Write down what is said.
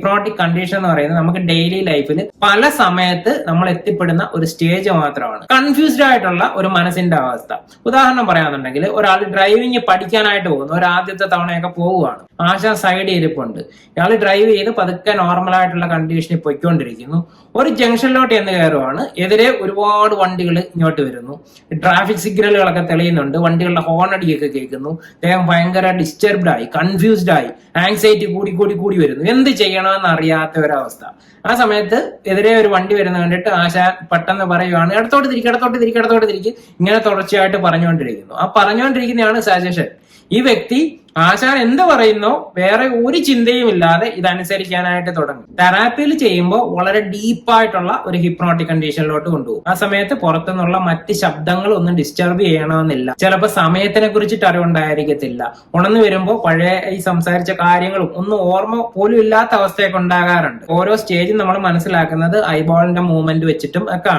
Hypnotic condition എന്ന് പറയുന്നത് നമുക്ക് ഡെയിലി ലൈഫിൽ പല സമയത്ത് നമ്മൾ എത്തിപ്പെടുന്ന ഒരു സ്റ്റേജ് മാത്രമാണ്. കൺഫ്യൂസ്ഡ് ആയിട്ടുള്ള ഒരു മനസ്സിന്റെ അവസ്ഥ. ഉദാഹരണം പറയാന്നുണ്ടെങ്കിൽ, ഒരാൾ ഡ്രൈവിംഗ് പഠിക്കാനായിട്ട് പോകുന്നു. ഒരു ആദ്യത്തെ തവണയൊക്കെ പോവുകയാണ്. ആശ സൈഡിൽ ഇരിപ്പുണ്ട്. ഇയാൾ ഡ്രൈവ് ചെയ്ത് പതുക്കെ നോർമൽ ആയിട്ടുള്ള കണ്ടീഷനിൽ പൊയ്ക്കൊണ്ടിരിക്കുന്നു. ഒരു ജംഗ്ഷനിലോട്ട് എന്ന് കയറുവാണ്. എതിരെ ഒരുപാട് വണ്ടികൾ ഇങ്ങോട്ട് വരുന്നു. ട്രാഫിക് സിഗ്നലുകളൊക്കെ തെളിയുന്നുണ്ട്. വണ്ടികളുടെ ഹോൺ അടിയൊക്കെ കേൾക്കുന്നു. അദ്ദേഹം ഭയങ്കര ഡിസ്റ്റർബ്ഡ് ആയി, കൺഫ്യൂസ്ഡ് ആയി, ആങ്സൈറ്റി കൂടി വരുന്നു. എന്ത് ചെയ്യണമെന്ന് അറിയാത്ത ഒരവസ്ഥ. ആ സമയത്ത് എതിരെ ഒരു വണ്ടി വരുന്ന കണ്ടിട്ട് ആശ പെട്ടെന്ന് പറയുവാണ്, ഇടത്തോട്ട് തിരിക്ക്. ഇങ്ങനെ തുടർച്ചയായിട്ട് പറഞ്ഞുകൊണ്ടിരിക്കുന്നു. ആ പറഞ്ഞുകൊണ്ടിരിക്കുന്നതാണ് സജഷൻ. ഈ വ്യക്തി ആശാൻ എന്ത് പറയുന്നോ വേറെ ഒരു ചിന്തയും ഇല്ലാതെ ഇതനുസരിക്കാനായിട്ട് തുടങ്ങും. തെറാപ്പിയിൽ ചെയ്യുമ്പോൾ വളരെ ഡീപ്പായിട്ടുള്ള ഒരു ഹിപ്നോട്ടിക് കണ്ടീഷനിലോട്ട് കൊണ്ടുപോകും. ആ സമയത്ത് പുറത്തുനിന്നുള്ള മറ്റ് ശബ്ദങ്ങൾ ഒന്നും ഡിസ്റ്റർബ് ചെയ്യണമെന്നില്ല. ചിലപ്പോൾ സമയത്തിനെ കുറിച്ചിട്ട് അറിവുണ്ടായിരിക്കത്തില്ല. ഉണർന്നു വരുമ്പോൾ പഴയ ഈ സംസാരിച്ച കാര്യങ്ങളും ഒന്നും ഓർമ്മ പോലും ഇല്ലാത്ത അവസ്ഥയൊക്കെ ഉണ്ടാകാറുണ്ട്. ഓരോ സ്റ്റേജും നമ്മൾ മനസ്സിലാക്കുന്നത് ഐബോളിന്റെ മൂവ്മെന്റ് വെച്ചിട്ടും ഒക്കെ ആണ്.